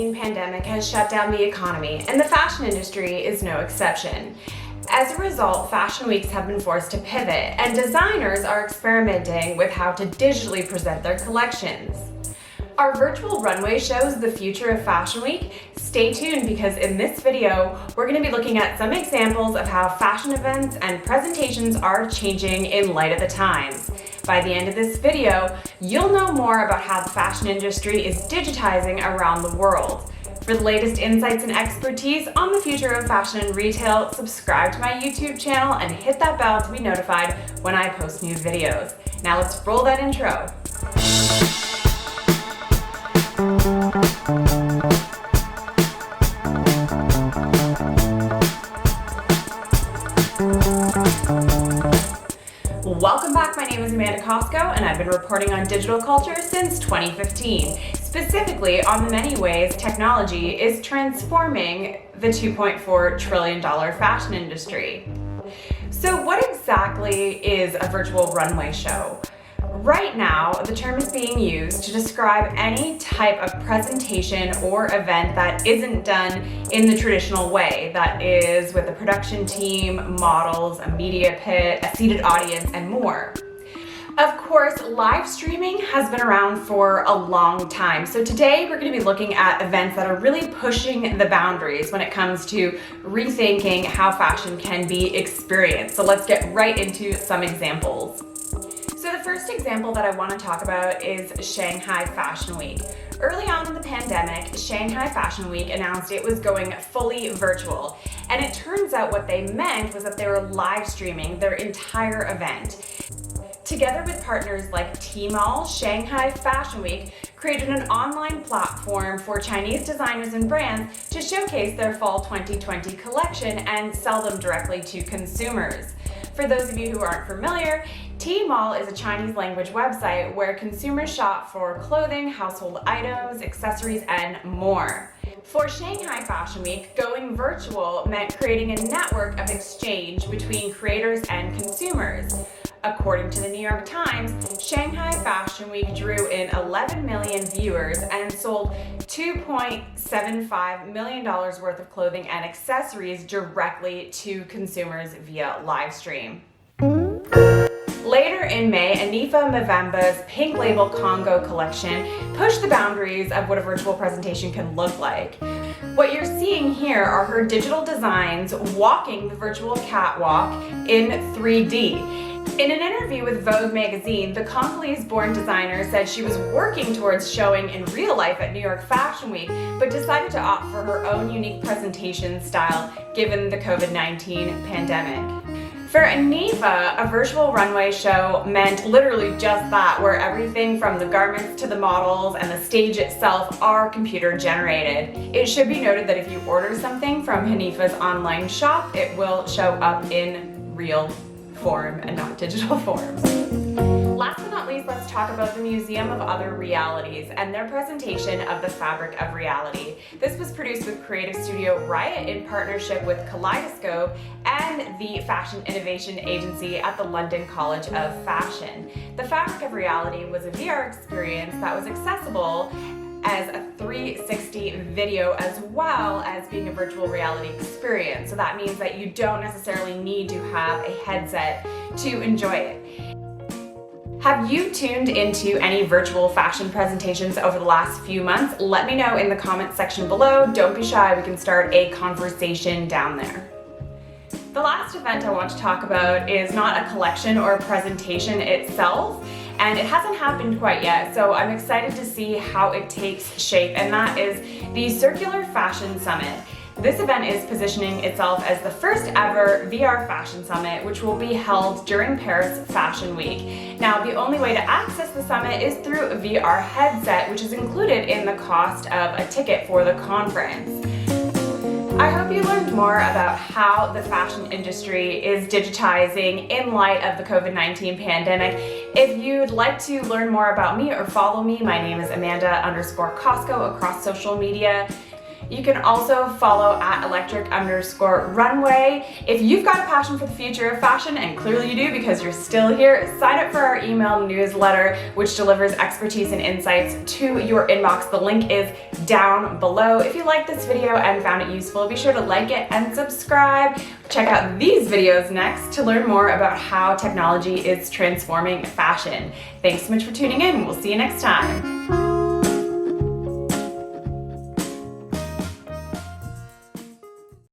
COVID-19 pandemic has shut down the economy, and the fashion industry is no exception. As a result, fashion weeks have been forced to pivot, and designers are experimenting with how to digitally present their collections. Our virtual runway shows the future of Fashion Week. Stay tuned because in this video, we're going to be looking at some examples of how fashion events and presentations are changing in light of the times. By the end of this video, you'll know more about how the fashion industry is digitizing around the world. For the latest insights and expertise on the future of fashion and retail, subscribe to my YouTube channel and hit that bell to be notified when I post new videos. Now let's roll that intro. Welcome back, my name is Amanda Cosco and I've been reporting on digital culture since 2015, specifically on the many ways technology is transforming the $2.4 trillion fashion industry. So what exactly is a virtual runway show? Right now, the term is being used to describe any type of presentation or event that isn't done in the traditional way, that is with a production team, models, a media pit, a seated audience, and more. Of course, live streaming has been around for a long time, so today we're going to be looking at events that are really pushing the boundaries when it comes to rethinking how fashion can be experienced. So let's get right into some examples. So the first example that I want to talk about is Shanghai Fashion Week. Early on in the pandemic, Shanghai Fashion Week announced it was going fully virtual. And it turns out what they meant was that they were live streaming their entire event. Together with partners like Tmall, Shanghai Fashion Week created an online platform for Chinese designers and brands to showcase their fall 2020 collection and sell them directly to consumers. For those of you who aren't familiar, Tmall is a Chinese language website where consumers shop for clothing, household items, accessories, and more. For Shanghai Fashion Week, going virtual meant creating a network of exchange between creators and consumers. According to the New York Times, Shanghai Fashion Week drew in 11 million viewers and sold $2.75 million worth of clothing and accessories directly to consumers via live stream. Later in May, Anifa Mavemba's Pink Label Congo collection pushed the boundaries of what a virtual presentation can look like. What you're seeing here are her digital designs walking the virtual catwalk in 3D. In an interview with Vogue magazine, the Congolese-born designer said she was working towards showing in real life at New York Fashion Week, but decided to opt for her own unique presentation style given the COVID-19 pandemic. For Anifa, a virtual runway show meant literally just that, where everything from the garments to the models and the stage itself are computer generated. It should be noted that if you order something from Anifa's online shop, it will show up in real form and not digital form. Last but not least, let's talk about the Museum of Other Realities and their presentation of the Fabric of Reality. This was produced with creative studio Riot in partnership with Kaleidoscope and the Fashion Innovation Agency at the London College of Fashion. The Fabric of Reality was a VR experience that was accessible as a 360 video as well as being a virtual reality experience. So that means that you don't necessarily need to have a headset to enjoy it. Have you tuned into any virtual fashion presentations over the last few months? Let me know in the comments section below. Don't be shy, we can start a conversation down there. The last event I want to talk about is not a collection or a presentation itself, and it hasn't happened quite yet, so I'm excited to see how it takes shape, and that is the Circular Fashion Summit. This event is positioning itself as the first ever VR fashion summit, which will be held during Paris Fashion Week. Now, the only way to access the summit is through a VR headset, which is included in the cost of a ticket for the conference. I hope you learned more about how the fashion industry is digitizing in light of the COVID-19 pandemic. If you'd like to learn more about me or follow me, my name is Amanda_Cosco across social media. You can also follow at electric_runway. If you've got a passion for the future of fashion, and clearly you do because you're still here, sign up for our email newsletter, which delivers expertise and insights to your inbox. The link is down below. If you liked this video and found it useful, be sure to like it and subscribe. Check out these videos next to learn more about how technology is transforming fashion. Thanks so much for tuning in. We'll see you next time.